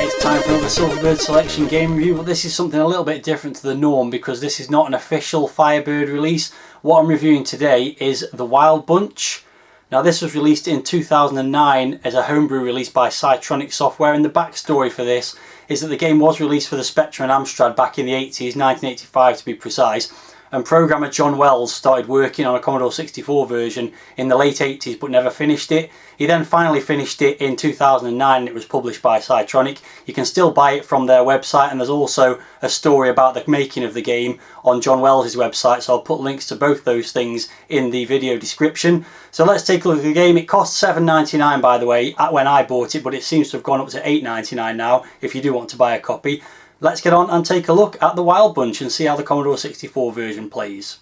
It's time for another Silverbird Selection game review, but this is something a little bit different to the norm because this is not an official Firebird release. What I'm reviewing today is the Wild Bunch. Now this was released in 2009 as a homebrew release by Psytronik Software, and the backstory for this is that the game was released for the Spectrum and Amstrad back in the 80s, 1985 to be precise, and programmer Jon Wells started working on a Commodore 64 version in the late 80s but never finished it. He then finally finished it in 2009 and it was published by Psytronik. You can still buy it from their website, and there's also a story about the making of the game on Jon Wells' website, so I'll put links to both those things in the video description. So let's take a look at the game. It cost $7.99 by the way when I bought it, but it seems to have gone up to $8.99 now if you do want to buy a copy. Let's get on and take a look at the Wild Bunch and see how the Commodore 64 version plays.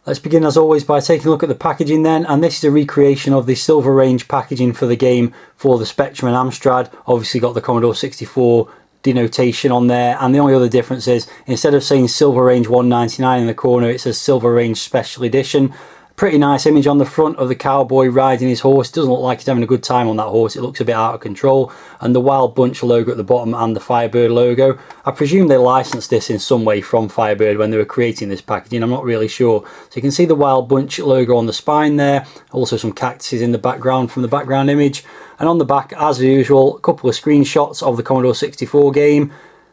Let's begin as always by taking a look at the packaging then, and this is a recreation of the Silver Range packaging for the game for the Spectrum and Amstrad. Obviously got the Commodore 64 denotation on there, and the only other difference is instead of saying Silver Range 199 in the corner, it says Silver Range Special Edition. Pretty nice image on the front of the cowboy riding his horse. Doesn't look like he's having a good time on that horse. It looks a bit out of control. And the Wild Bunch logo at the bottom and the Firebird logo. I presume they licensed this in some way from Firebird when they were creating this packaging. I'm not really sure. So you can see the Wild Bunch logo on the spine there. Also some cactuses in the background from the background image. And on the back, as usual, a couple of screenshots of the Commodore 64 game.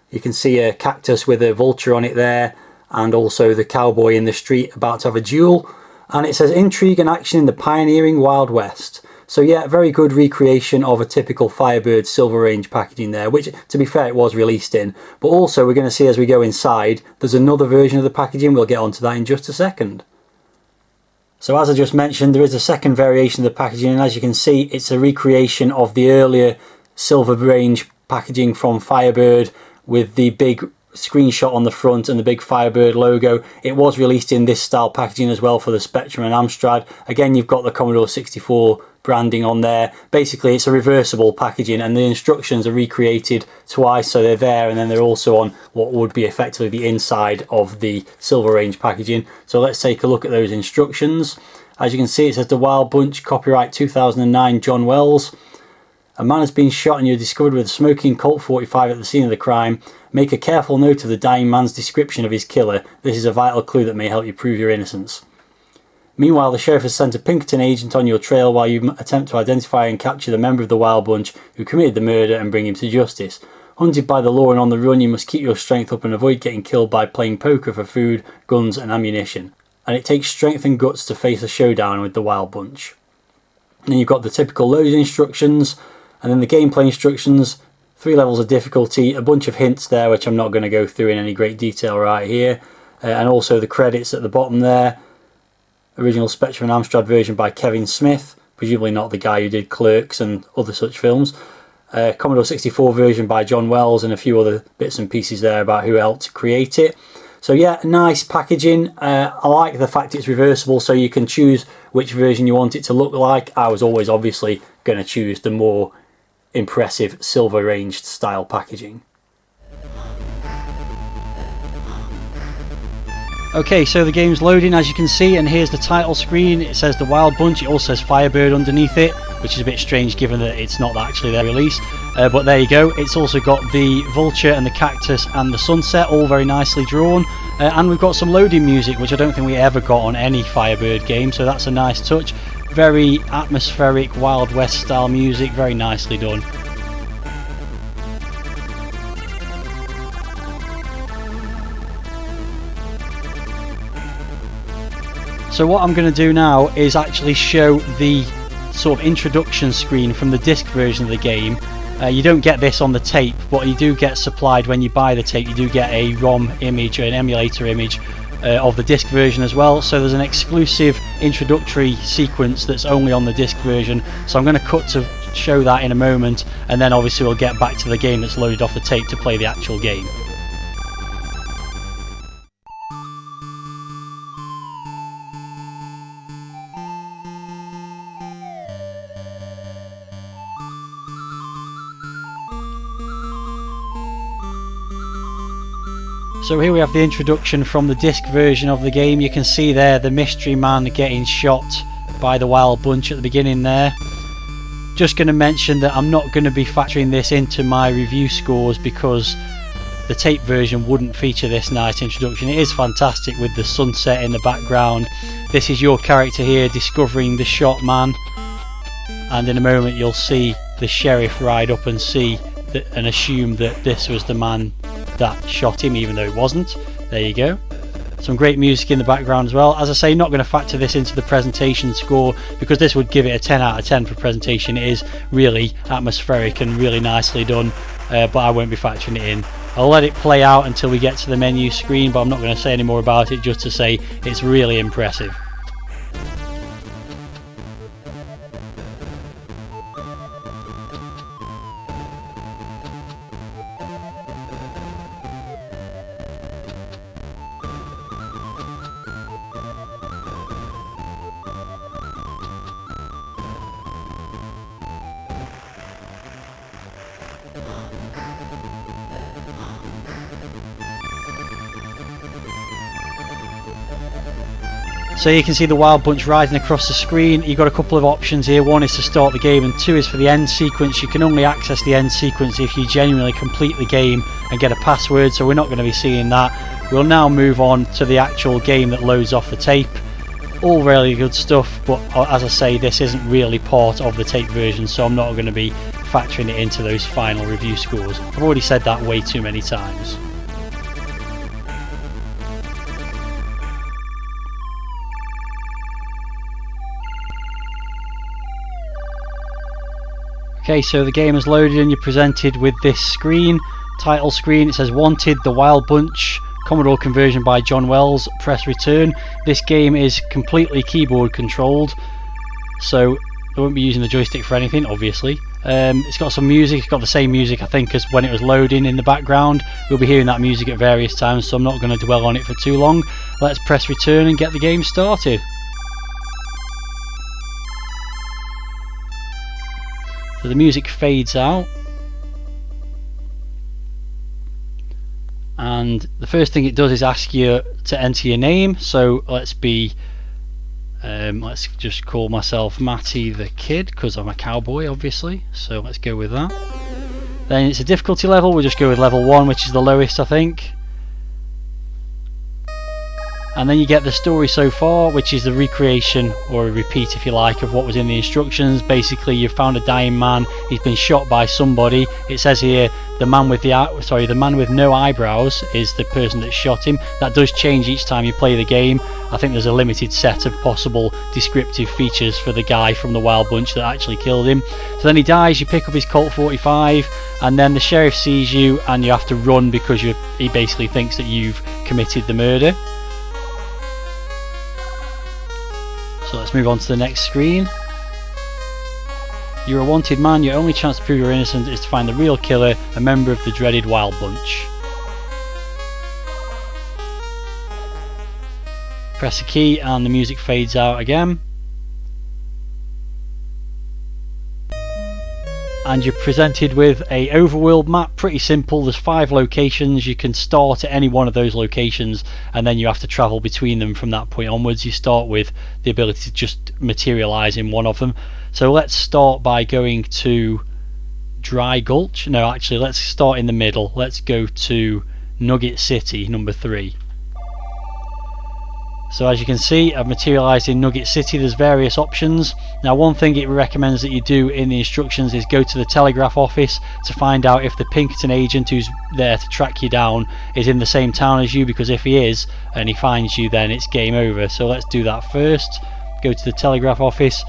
You can see a cactus with a vulture on it there. And also the cowboy in the street about to have a duel. And it says intrigue and action in the pioneering Wild West. So yeah, very good recreation of a typical Firebird Silver Range packaging there, which to be fair it was released in. But also we're going to see as we go inside, there's another version of the packaging. We'll get onto that in just a second. So as I just mentioned, there is a second variation of the packaging, and as you can see, it's a recreation of the earlier Silver Range packaging from Firebird with the big screenshot on the front and the big Firebird logo. It was released in this style packaging as well for the Spectrum and Amstrad. Again, you've got the Commodore 64 branding on there. Basically it's a reversible packaging, and the instructions are recreated twice, so they're there and then they're also on what would be effectively the inside of the Silver Range packaging. So let's take a look at those instructions. As you can see, it says the Wild Bunch, copyright 2009 Jon Wells. A man has been shot and you're discovered with a smoking Colt 45 at the scene of the crime. Make a careful note of the dying man's description of his killer. This is a vital clue that may help you prove your innocence. Meanwhile, the sheriff has sent a Pinkerton agent on your trail while you attempt to identify and capture the member of the Wild Bunch who committed the murder and bring him to justice. Hunted by the law and on the run, you must keep your strength up and avoid getting killed by playing poker for food, guns and ammunition. And it takes strength and guts to face a showdown with the Wild Bunch. And then you've got the typical loading instructions, and then the gameplay instructions, 3 levels of difficulty, a bunch of hints there which I'm not going to go through in any great detail right here, and also the credits at the bottom there. Original Spectrum and Amstrad version by Kevin Smith, presumably not the guy who did Clerks and other such films. Commodore 64 version by Jon Wells, and a few other bits and pieces there about who helped create it. So yeah, nice packaging. I like the fact it's reversible, so you can choose which version you want it to look like. I was always obviously going to choose the more impressive Silver Range style packaging. Okay, so the game's loading as you can see, and here's the title screen. It says the Wild Bunch. It also says Firebird underneath it, which is a bit strange given that it's not actually their release, but there you go. It's also got the vulture and the cactus and the sunset, all very nicely drawn, and we've got some loading music which I don't think we ever got on any Firebird game, so that's a nice touch. Very atmospheric Wild West style music, very nicely done. So what I'm going to do now is actually show the sort of introduction screen from the disc version of the game. You don't get this on the tape, but you do get supplied when you buy the tape. You do get a ROM image or an emulator image of the disc version as well. So there's an exclusive introductory sequence that's only on the disc version. So I'm going to cut to show that in a moment, and then obviously we'll get back to the game that's loaded off the tape to play the actual game. So here we have the introduction from the disc version of the game. You can see there the mystery man getting shot by the Wild Bunch at the beginning there. Just going to mention that I'm not going to be factoring this into my review scores because the tape version wouldn't feature this nice introduction. It is fantastic with the sunset in the background. This is your character here discovering the shot man, and in a moment you'll see the sheriff ride up and see that, and assume that this was the man that shot him, even though it wasn't. There you go. Some great music in the background as well. As I say, not going to factor this into the presentation score because this would give it a 10 out of 10 for presentation. It is really atmospheric and really nicely done, but I won't be factoring it in. I'll let it play out until we get to the menu screen, but I'm not going to say any more about it, just to say it's really impressive. So you can see the Wild Bunch riding across the screen. You've got a couple of options here. One is to start the game and two is for the end sequence. You can only access the end sequence if you genuinely complete the game and get a password, so we're not going to be seeing that. We'll now move on to the actual game that loads off the tape. All really good stuff, but as I say, this isn't really part of the tape version, so I'm not going to be factoring it into those final review scores. I've already said that way too many times. Okay, so the game is loaded and you're presented with this screen, title screen. It says Wanted, The Wild Bunch, Commodore conversion by Jon Wells, press return. This game is completely keyboard controlled, so I won't be using the joystick for anything, obviously. It's got some music, it's got the same music I think as when it was loading in the background. We'll be hearing that music at various times, so I'm not going to dwell on it for too long. Let's press return and get the game started. So the music fades out, and the first thing it does is ask you to enter your name. So let's just call myself Matty the Kid because I'm a cowboy, obviously, so let's go with that. Then it's a difficulty level. We'll just go with level 1, which is the lowest I think. And then you get the story so far, which is the recreation, or a repeat if you like, of what was in the instructions. Basically, you've found a dying man, he's been shot by somebody. It says here the man with no eyebrows is the person that shot him. That does change each time you play the game. I think there's a limited set of possible descriptive features for the guy from the Wild Bunch that actually killed him. So then he dies, you pick up his Colt 45, and then the sheriff sees you and you have to run because he basically thinks that you've committed the murder. So let's move on to the next screen. You're a wanted man. Your only chance to prove your innocence is to find the real killer, a member of the dreaded Wild Bunch. Press a key and the music fades out again. And you're presented with a overworld map, pretty simple. There's 5 locations. You can start at any one of those locations and then you have to travel between them from that point onwards. You start with the ability to just materialize in one of them. So let's start by going to Dry Gulch. No, actually let's start in the middle. Let's go to Nugget City, number 3. So as you can see, I've materialised in Nugget City. There's various options. Now one thing it recommends that you do in the instructions is go to the telegraph office to find out if the Pinkerton agent who's there to track you down is in the same town as you, because if he is and he finds you, then it's game over. So let's do that first. Go to the telegraph office.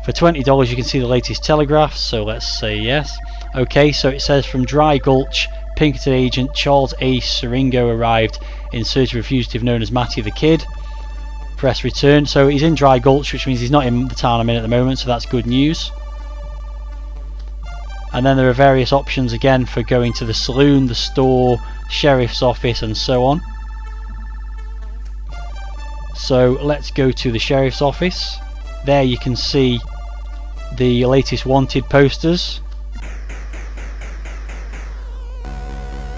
For $20 you can see the latest telegraphs, so let's say yes. Okay, so it says from Dry Gulch, Pinkerton agent Charles A. Siringo arrived in search of a fugitive known as Matty the Kid. Press return. So he's in Dry Gulch, which means he's not in the town I'm in at the moment, so that's good news. And then there are various options again for going to the saloon, the store, sheriff's office and so on. So let's go to the sheriff's office. There you can see the latest wanted posters.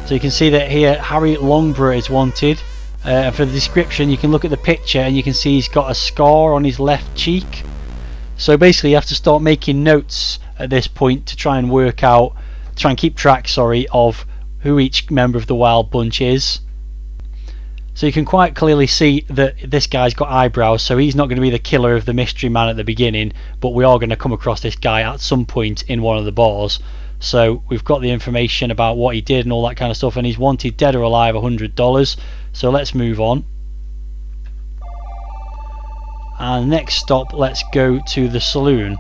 So you can see that here Harry Longberry is wanted. And for the description you can look at the picture and you can see he's got a scar on his left cheek. So basically you have to start making notes at this point to try and keep track, sorry, of who each member of the Wild Bunch is. So you can quite clearly see that this guy's got eyebrows, so he's not going to be the killer of the mystery man at the beginning, but we are going to come across this guy at some point in one of the bars. So we've got the information about what he did and all that kind of stuff, and he's wanted dead or alive $100. So let's move on. And next stop, let's go to the Saloon.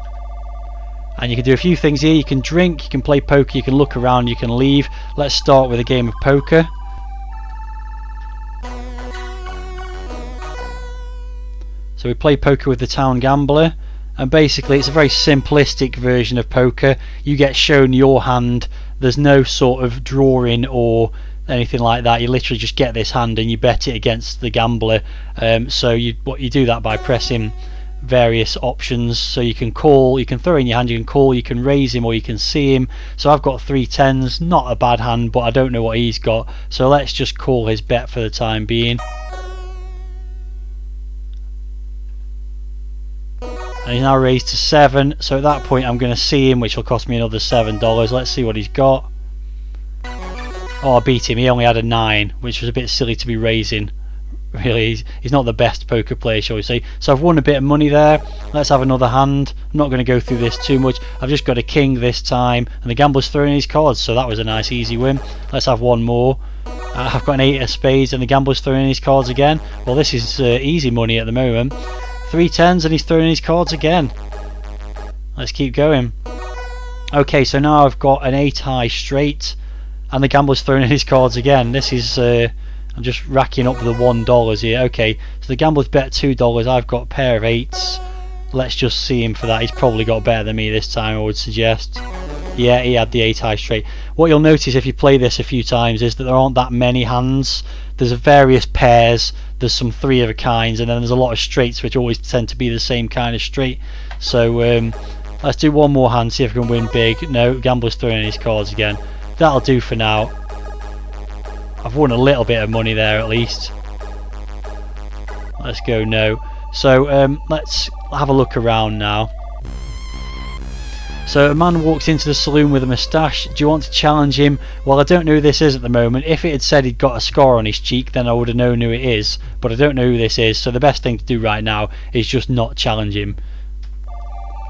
And you can do a few things here. You can drink, you can play poker, you can look around, you can leave. Let's start with a game of poker. So we play poker with the town gambler, and basically it's a very simplistic version of poker. You get shown your hand, there's no sort of drawing or anything like that. You literally just get this hand and you bet it against the gambler. So you do that by pressing various options. So you can call, you can throw in your hand, you can call, you can raise him, or you can see him. So I've got 3 tens, not a bad hand, but I don't know what he's got, so let's just call his bet for the time being. And he's now raised to 7, so at that point I'm going to see him, which will cost me another $7. Let's see what he's got. Oh, I beat him. He only had a 9, which was a bit silly to be raising. Really, he's not the best poker player, shall we say. So I've won a bit of money there. Let's have another hand. I'm not going to go through this too much. I've just got a king this time, and the gambler's throwing his cards, so that was a nice easy win. Let's have one more. I've got an 8 of spades, and the gambler's throwing his cards again. Well, this is easy money at the moment. 3 tens and he's throwing his cards again. Let's keep going. Okay, so now I've got an 8 high straight and the gambler's throwing in his cards again. This is I'm just racking up the $1 here. Okay, so the gambler's bet $2. I've got a pair of 8s. Let's just see him for that. He's probably got better than me this time, I would suggest. Yeah, he had the 8 high straight. What you'll notice if you play this a few times is that there aren't that many hands. There's various pairs, there's some 3 of a kinds, and then there's a lot of straights which always tend to be the same kind of straight. So let's do one more hand, see if we can win big. No, gambler's throwing in his cards again. That'll do for now. I've won a little bit of money there at least. Let's go no. So let's have a look around now. So a man walks into the saloon with a moustache. Do you want to challenge him? Well, I don't know who this is at the moment. If it had said he'd got a scar on his cheek, then I would have known who it is, but I don't know who this is, so the best thing to do right now is just not challenge him.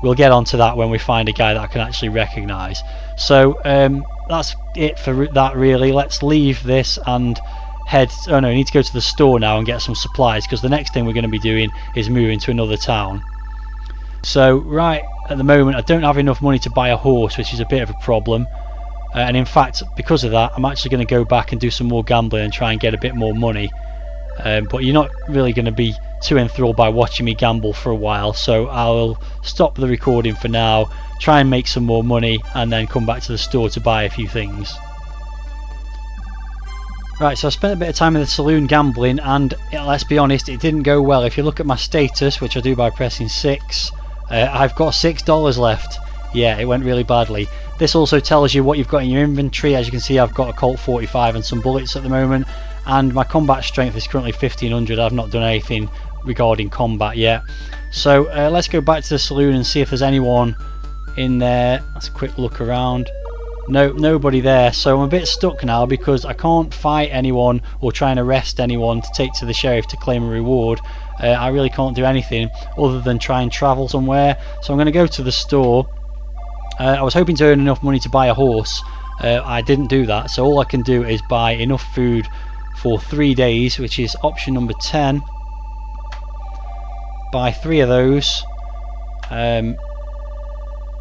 We'll get onto that when we find a guy that I can actually recognise. So that's it for that really. Let's leave this and head... Oh no, we need to go to the store now and get some supplies, because the next thing we're going to be doing is moving to another town. So right at the moment I don't have enough money to buy a horse, which is a bit of a problem, and in fact because of that I'm actually going to go back and do some more gambling and try and get a bit more money, but you're not really going to be too enthralled by watching me gamble for a while, so I'll stop the recording for now, try and make some more money, and then come back to the store to buy a few things. Right, so I spent a bit of time in the saloon gambling, and let's be honest, it didn't go well. If you look at my status, which I do by pressing 6, I've got $6 left. Yeah, it went really badly. This also tells you what you've got in your inventory. As you can see, I've got a Colt 45 and some bullets at the moment, and my combat strength is currently 1500. I've not done anything regarding combat yet. So let's go back to the saloon and see if there's anyone in there. Let's a quick look around. No, nobody there, so I'm a bit stuck now because I can't fight anyone or try and arrest anyone to take to the sheriff to claim a reward. I really can't do anything other than try and travel somewhere, so I'm going to go to the store. I was hoping to earn enough money to buy a horse. I didn't do that, so all I can do is buy enough food for 3 days, which is option number 10. Buy 3 of those.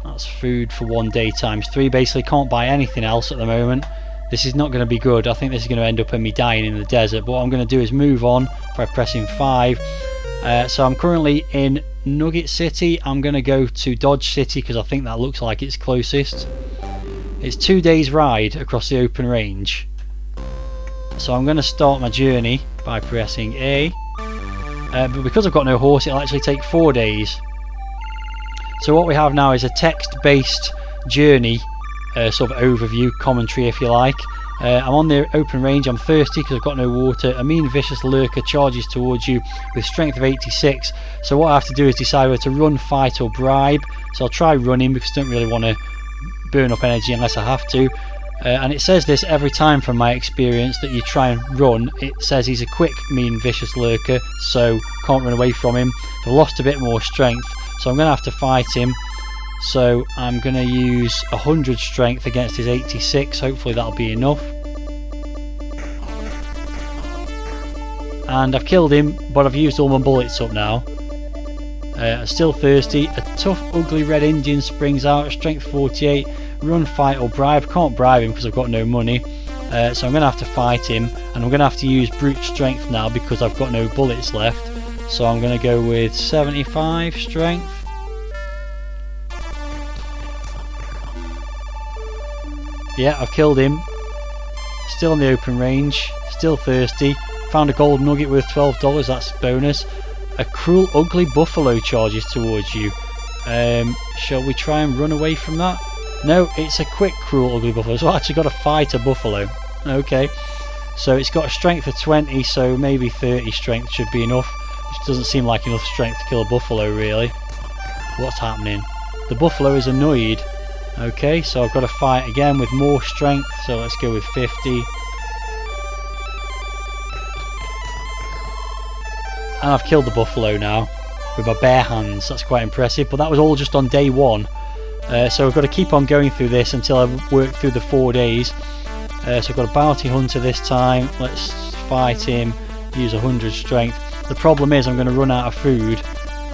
That's food for 1 day times 3. Basically can't buy anything else at the moment. This is not going to be good. I think this is going to end up in me dying in the desert, but what I'm going to do is move on by pressing 5. So I'm currently in Nugget City. I'm going to go to Dodge City because I think that looks like it's closest. It's 2 days ride across the open range. So I'm going to start my journey by pressing A. But because I've got no horse, it'll actually take 4 days. So what we have now is a text-based journey, sort of overview, commentary if you like, I'm on the open range, I'm thirsty because I've got no water. A mean vicious lurker charges towards you with strength of 86. So what I have to do is decide whether to run, fight or bribe. So I'll try running because I don't really want to burn up energy unless I have to. And it says this every time from my experience that you try and run. It says he's a quick, mean, vicious lurker, so can't run away from him. I've lost a bit more strength, so I'm going to have to fight him. So I'm going to use 100 strength against his 86, hopefully that'll be enough. And I've killed him, but I've used all my bullets up now. Still thirsty. A tough, ugly red Indian springs out, strength 48. Run, fight or bribe. Can't bribe him because I've got no money. So I'm going to have to fight him, and I'm going to have to use brute strength now because I've got no bullets left. So I'm going to go with 75 strength. Yeah, I've killed him. Still in the open range. Still thirsty. Found a gold nugget worth $12. That's bonus. A cruel, ugly buffalo charges towards you. Shall we try and run away from that? No, it's a quick, cruel, ugly buffalo. So I actually got to fight a buffalo. Okay. So it's got a strength of 20, so maybe 30 strength should be enough. Which doesn't seem like enough strength to kill a buffalo, really. What's happening? The buffalo is annoyed. Okay, so I've got to fight again with more strength. So let's go with 50. And I've killed the buffalo now with my bare hands. That's quite impressive, but that was all just on day one. So I've got to keep on going through this until I've worked through the 4 days. So I've got a bounty hunter this time. Let's fight him, use 100 strength. The problem is I'm going to run out of food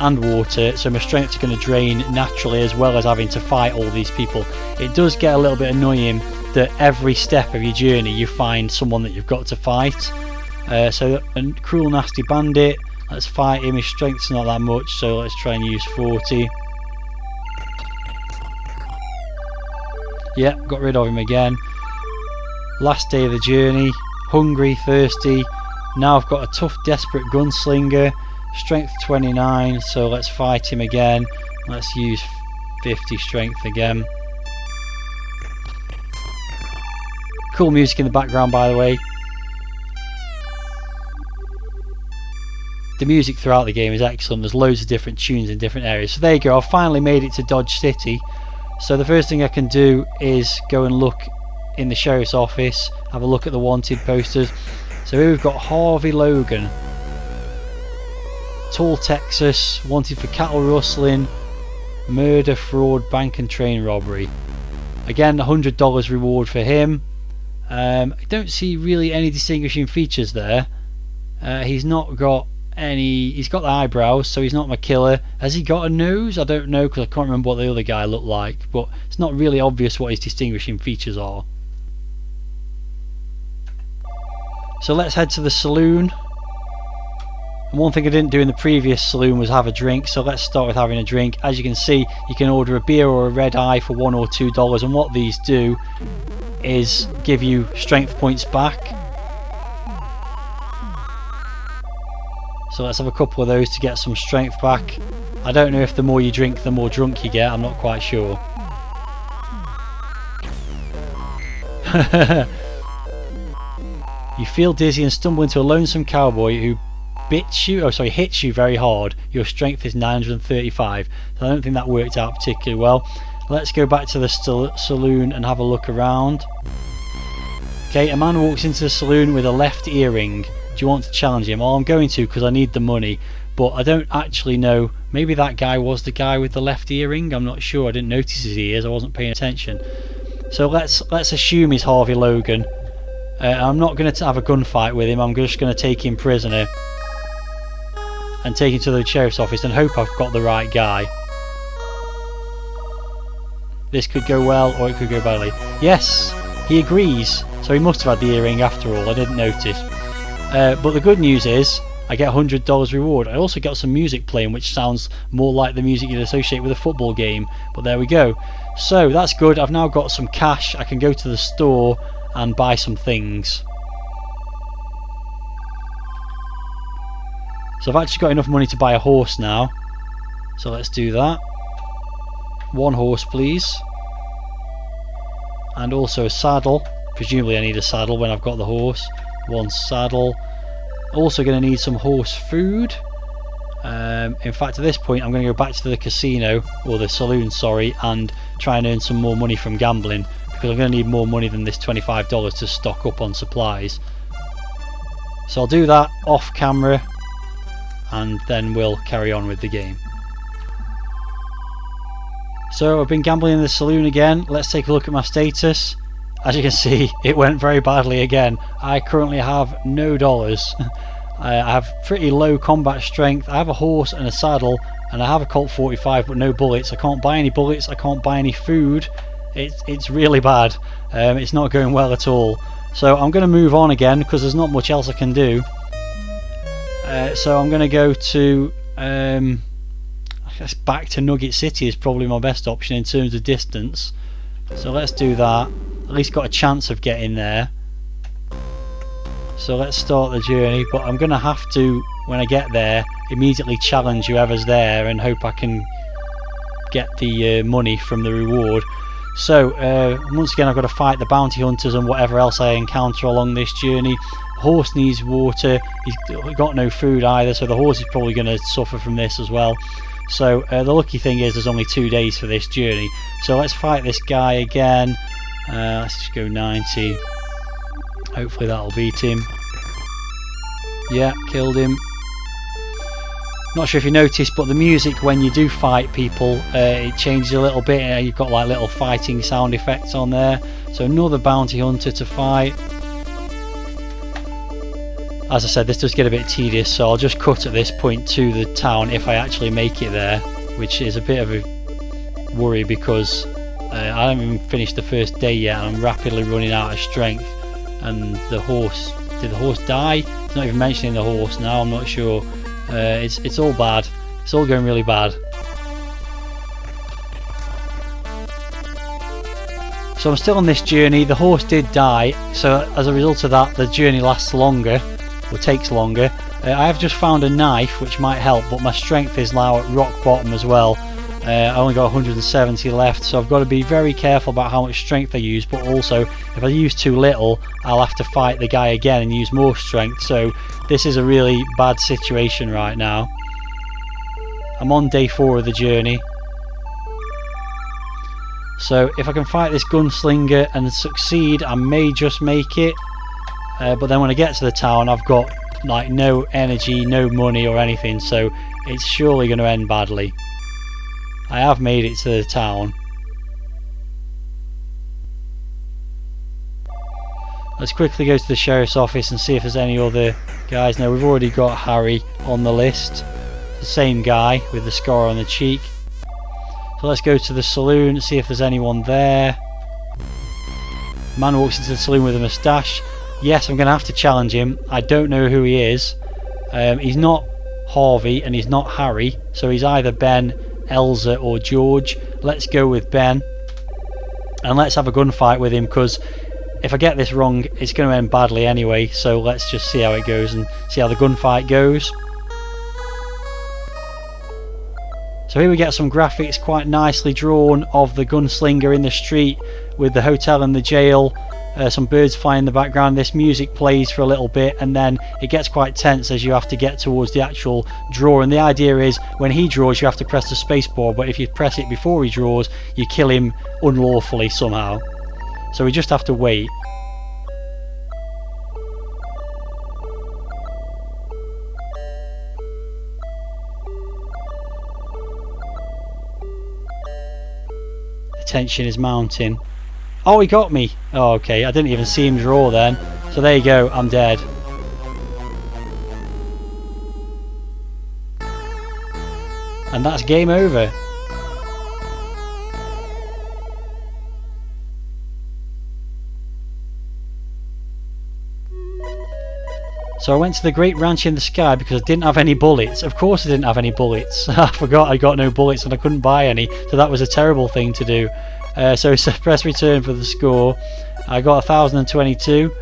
and water, so my strength is going to drain naturally, as well as having to fight all these people. It does get a little bit annoying that every step of your journey you find someone that you've got to fight. So a cruel, nasty bandit. Let's fight him. His strength's not that much, so let's try and use 40. Yeah, got rid of him again. Last day of the journey. Hungry, thirsty. Now I've got a tough, desperate gunslinger. Strength 29, so let's fight him again. Let's use 50 strength again. Cool music in the background, by the way. The music throughout the game is excellent. There's loads of different tunes in different areas. So there you go, I've finally made it to Dodge City. So the first thing I can do is go and look in the sheriff's office, have a look at the wanted posters. So here we've got Harvey Logan, Tall, Texas, wanted for cattle rustling, murder, fraud, bank and train robbery. Again, $100 reward for him. I don't see really any distinguishing features there. He's not got any. He's got the eyebrows, so he's not my killer. Has he got a nose? I don't know, because I can't remember what the other guy looked like, but it's not really obvious what his distinguishing features are. So let's head to the saloon. And one thing I didn't do in the previous saloon was have a drink, so let's start with having a drink. As you can see, you can order a beer or a red eye for $1 or $2, and what these do is give you strength points back. So let's have a couple of those to get some strength back. I don't know if the more you drink, the more drunk you get. I'm not quite sure. You feel dizzy and stumble into a lonesome cowboy who hits you very hard. Your strength is 935. So I don't think that worked out particularly well. Let's go back to the saloon and have a look around. Okay, a man walks into the saloon with a left earring. Do you want to challenge him? Well, I'm going to, because I need the money, but I don't actually know. Maybe that guy was the guy with the left earring. I'm not sure. I didn't notice his ears. I wasn't paying attention. So let's assume he's Harvey Logan. I'm not going to have a gunfight with him. I'm just going to take him prisoner and take him to the sheriff's office and hope I've got the right guy. This could go well, or it could go badly. Yes, he agrees. So he must have had the earring after all. I didn't notice. But the good news is I get $100 reward. I also got some music playing, which sounds more like the music you'd associate with a football game. But there we go. So that's good. I've now got some cash. I can go to the store and buy some things. So I've actually got enough money to buy a horse now. So let's do that. 1 horse, please. And also a saddle. presumably I need a saddle when I've got the horse. 1 saddle. Also going to need some horse food. In fact, at this point I'm going to go back to the casino, or the saloon, sorry, and try and earn some more money from gambling, because I'm going to need more money than this $25 to stock up on supplies. So I'll do that off camera, and then we'll carry on with the game. So I've been gambling in the saloon again. Let's take a look at my status. As you can see, it went very badly again. I currently have no dollars. I have pretty low combat strength. I have a horse and a saddle, and I have a Colt 45 but no bullets. I can't buy any bullets, I can't buy any food. It's really bad. It's not going well at all. So I'm going to move on again because there's not much else I can do. So I'm going to go to I guess back to Nugget City is probably my best option in terms of distance. So let's do that. At least got a chance of getting there. So let's start the journey, but I'm going to have to, when I get there, immediately challenge whoever's there and hope I can get the money from the reward. So once again I've got to fight the bounty hunters and whatever else I encounter along this journey. Horse needs water, he's got no food either, so the horse is probably going to suffer from this as well. So the lucky thing is there's only 2 days for this journey. So let's fight this guy again. Let's just go 90. Hopefully that'll beat him. Yeah, killed him. Not sure if you noticed, but the music when you do fight people, it changes a little bit. You've got like little fighting sound effects on there. So another bounty hunter to fight. As I said, this does get a bit tedious, so I'll just cut at this point to the town if I actually make it there, which is a bit of a worry because I haven't even finished the first day yet and I'm rapidly running out of strength. And the horse, did the horse die? It's not even mentioning the horse now, I'm not sure. It's all bad. It's all going really bad. So I'm still on this journey. The horse did die, so as a result of that the journey lasts longer, or takes longer. I have just found a knife which might help, but my strength is now at rock bottom as well. I only got 170 left, so I've got to be very careful about how much strength I use, but also if I use too little I'll have to fight the guy again and use more strength. So this is a really bad situation right now. I'm on day 4 of the journey, so if I can fight this gunslinger and succeed I may just make it, but then when I get to the town I've got like no energy, no money or anything, so it's surely going to end badly. I have made it to the town. Let's quickly go to the sheriff's office and see if there's any other guys. Now we've already got Harry on the list, the same guy with the scar on the cheek. So let's go to the saloon and see if there's anyone there. Man walks into the saloon with a moustache. Yes, I'm going to have to challenge him. I don't know who he is. He's not Harvey and he's not Harry, so he's either Ben, Elsa or George. Let's go with Ben and let's have a gunfight with him, because if I get this wrong it's going to end badly anyway. So let's just see how it goes and see how the gunfight goes. So here we get some graphics quite nicely drawn of the gunslinger in the street with the hotel and the jail. Some birds fly in the background. This music plays for a little bit and then it gets quite tense as you have to get towards the actual draw, and the idea is when he draws you have to press the space bar, but if you press it before he draws you kill him unlawfully somehow. So we just have to wait. The tension is mounting. Oh, he got me. Oh, okay, I didn't even see him draw then. So there you go, I'm dead. And that's game over. So I went to the Great Ranch in the Sky because I didn't have any bullets. Of course I didn't have any bullets. I forgot I got no bullets and I couldn't buy any. So that was a terrible thing to do. So press return for the score. I got 1022.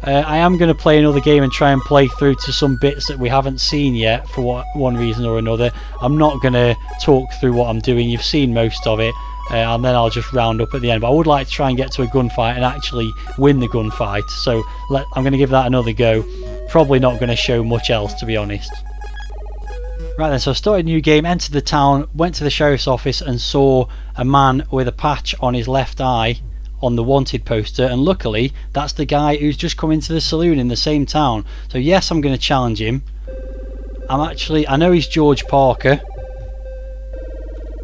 I am going to play another game and try and play through to some bits that we haven't seen yet for one reason or another. I'm not going to talk through what I'm doing. You've seen most of it. and then I'll just round up at the end. But I would like to try and get to a gunfight and actually win the gunfight, so I'm going to give that another go. Probably not going to show much else, to be honest. Right then, so I started a new game, entered the town, went to the sheriff's office and saw a man with a patch on his left eye on the wanted poster, and luckily that's the guy who's just come into the saloon in the same town. So yes, I'm going to challenge him. I know he's George Parker,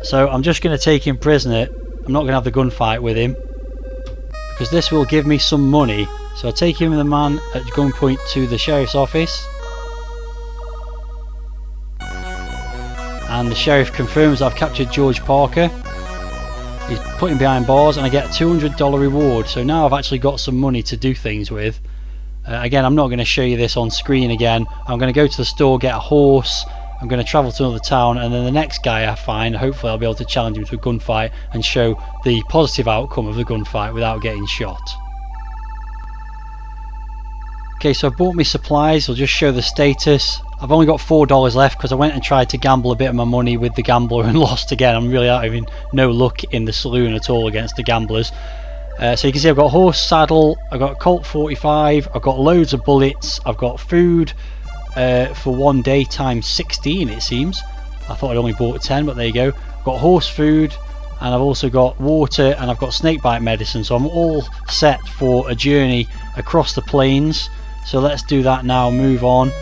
so I'm just going to take him prisoner. I'm not going to have the gunfight with him because this will give me some money. So I take him and the man at gunpoint to the sheriff's office, and the sheriff confirms I've captured George Parker. He's put him behind bars and I get a $200 reward. So now I've actually got some money to do things with. Again, I'm not going to show you this on screen again. I'm going to go to the store, get a horse, I'm going to travel to another town, and then the next guy I find, hopefully I'll be able to challenge him to a gunfight and show the positive outcome of the gunfight without getting shot. Okay, so I've bought me supplies. I'll just show the status. I've only got $4 left because I went and tried to gamble a bit of my money with the gambler and lost again. I'm really having no luck in the saloon at all against the gamblers. So you can see I've got a horse, saddle, I've got a Colt 45, I've got loads of bullets, I've got food for 1 day times 16 it seems. I thought I'd only bought 10, but there you go. I've got horse food, and I've also got water, and I've got snakebite medicine, so I'm all set for a journey across the plains. So let's do that now, move on,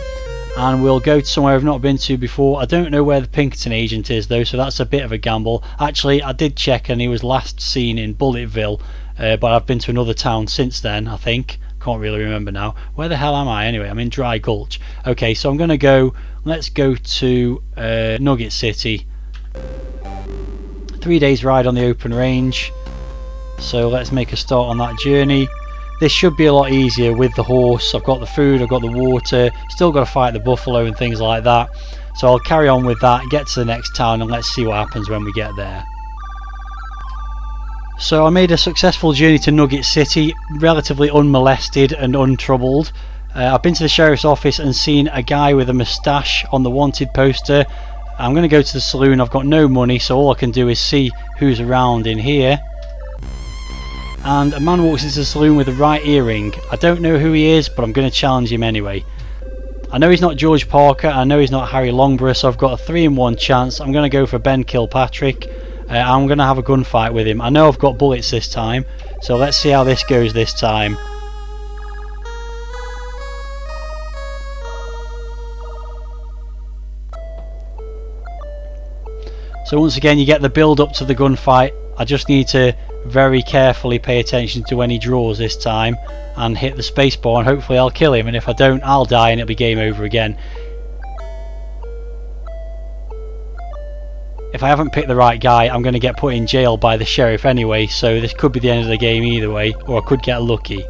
and we'll go to somewhere I've not been to before. I don't know where the Pinkerton agent is though, so that's a bit of a gamble. Actually, I did check and he was last seen in Bulletville, but I've been to another town since then, I think. Can't really remember now. Where the hell am I anyway? I'm in Dry Gulch. Okay, so I'm gonna go, let's go to Nugget City. 3 days ride on the open range, so let's make a start on that journey. This should be a lot easier with the horse. I've got the food, I've got the water, still got to fight the buffalo and things like that. So I'll carry on with that, get to the next town, and let's see what happens when we get there. So I made a successful journey to Nugget City, relatively unmolested and untroubled. I've been to the sheriff's office and seen a guy with a moustache on the wanted poster. I'm going to go to the saloon. I've got no money, so all I can do is see who's around in here. And a man walks into the saloon with the right earring. I don't know who he is, but I'm going to challenge him anyway. I know he's not George Parker, I know he's not Harry Longberry, so I've got a 3-in-1 chance. I'm going to go for Ben Kilpatrick. I'm going to have a gunfight with him. I know I've got bullets this time, so let's see how this goes this time. So once again you get the build up to the gunfight. I just need to very carefully pay attention to when he draws this time and hit the spacebar, and hopefully I'll kill him, and if I don't I'll die and it'll be game over again. If I haven't picked the right guy I'm going to get put in jail by the sheriff anyway, so this could be the end of the game either way, or I could get lucky.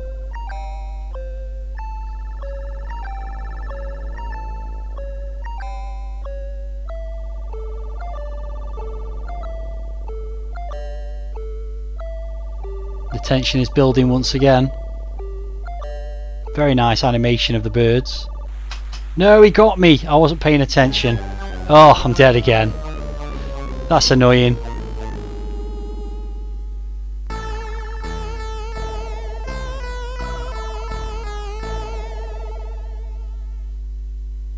The tension is building once again. Very nice animation of the birds. No, he got me! I wasn't paying attention. Oh, I'm dead again. That's annoying.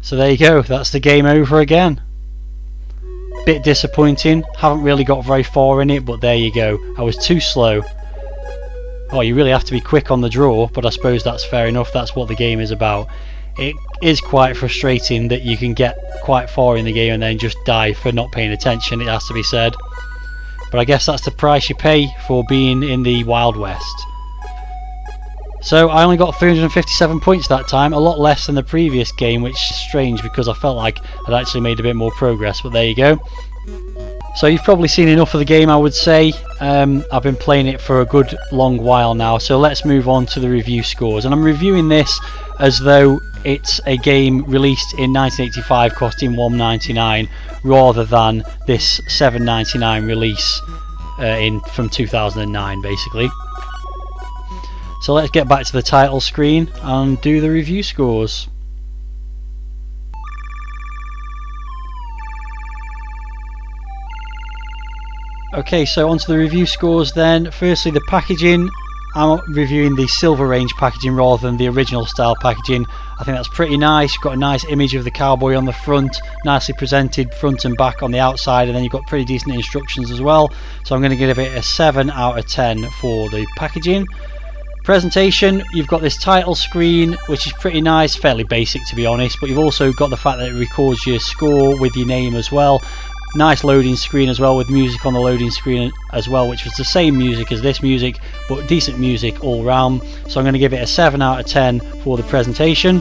So there you go, that's the game over again. Bit disappointing, haven't really got very far in it, but there you go. I was too slow. Oh, you really have to be quick on the draw, but I suppose that's fair enough, that's what the game is about. It is quite frustrating that you can get quite far in the game and then just die for not paying attention, it has to be said. But I guess that's the price you pay for being in the Wild West. So I only got 357 points that time, a lot less than the previous game, which is strange because I felt like I'd actually made a bit more progress, but there you go. So you've probably seen enough of the game, I would say. I've been playing it for a good long while now, so let's move on to the review scores. And I'm reviewing this as though it's a game released in 1985 costing $1.99 rather than this $7.99 release from 2009 basically. So let's get back to the title screen and do the review scores. Okay, so onto the review scores then. Firstly, the packaging. I'm reviewing the Silver Range packaging rather than the original style packaging. I think that's pretty nice. You've got a nice image of the cowboy on the front, nicely presented front and back on the outside, and then you've got pretty decent instructions as well. So I'm going to give it a 7 out of 10 for the packaging. Presentation, you've got this title screen, which is pretty nice, fairly basic to be honest, but you've also got the fact that it records your score with your name as well. Nice loading screen as well, with music on the loading screen as well, which was the same music as this music, but decent music all round. So I'm going to give it a 7 out of 10 for the presentation.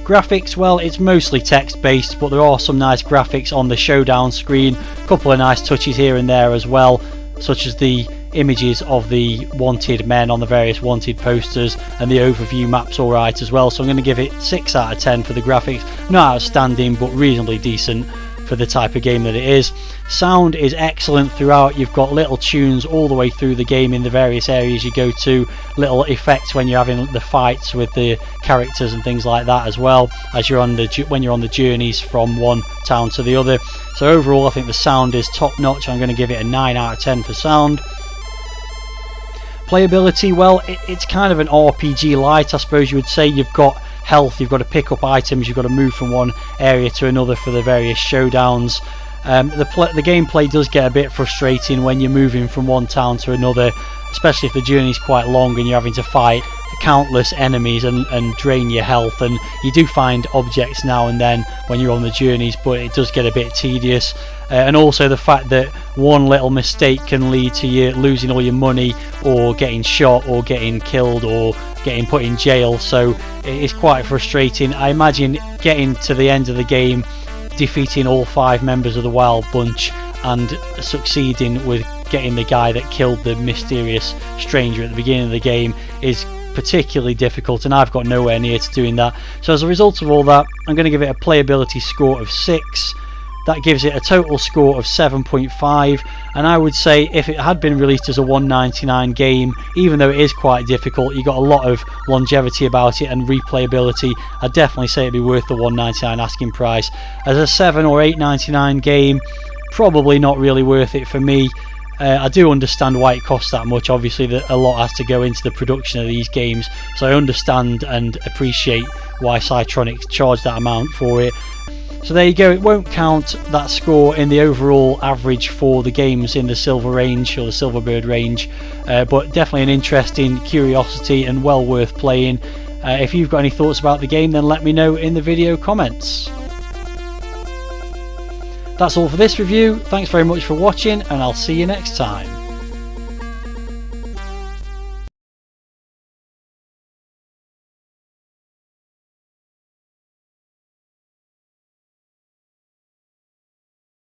Graphics, well, it's mostly text based, but there are some nice graphics on the showdown screen, a couple of nice touches here and there as well, such as the images of the wanted men on the various wanted posters, and the overview map's alright as well. So I'm going to give it 6 out of 10 for the graphics. Not outstanding, but reasonably decent for the type of game that it is. Sound is excellent throughout. You've got little tunes all the way through the game in the various areas you go to, little effects when you're having the fights with the characters and things like that, as well as when you're on the journeys from one town to the other. So overall I think the sound is top notch. I'm going to give it a 9 out of 10 for sound. Playability, well, it's kind of an RPG light, I suppose you would say. You've got health, you've got to pick up items, you've got to move from one area to another for the various showdowns. The gameplay does get a bit frustrating when you're moving from one town to another, especially if the journey's quite long and you're having to fight countless enemies and drain your health, and you do find objects now and then when you're on the journeys, but it does get a bit tedious. And also the fact that one little mistake can lead to you losing all your money, or getting shot, or getting killed, or getting put in jail, so it's quite frustrating. I imagine getting to the end of the game, defeating all 5 members of the Wild Bunch and succeeding with getting the guy that killed the mysterious stranger at the beginning of the game is particularly difficult, and I've got nowhere near to doing that. So as a result of all that, I'm going to give it a playability score of 6. That gives it a total score of 7.5, and I would say if it had been released as a $1.99 game, even though it is quite difficult, you got a lot of longevity about it and replayability, I'd definitely say it'd be worth the $1.99 asking price. As a $7 or $8.99 game, probably not really worth it for me. I do understand why it costs that much. Obviously that a lot has to go into the production of these games, so I understand and appreciate why Psytronik charged that amount for it. So there you go, it won't count that score in the overall average for the games in the Silver Range or the Silverbird range, but definitely an interesting curiosity and well worth playing. If you've got any thoughts about the game, then let me know in the video comments. That's all for this review. Thanks very much for watching, and I'll see you next time.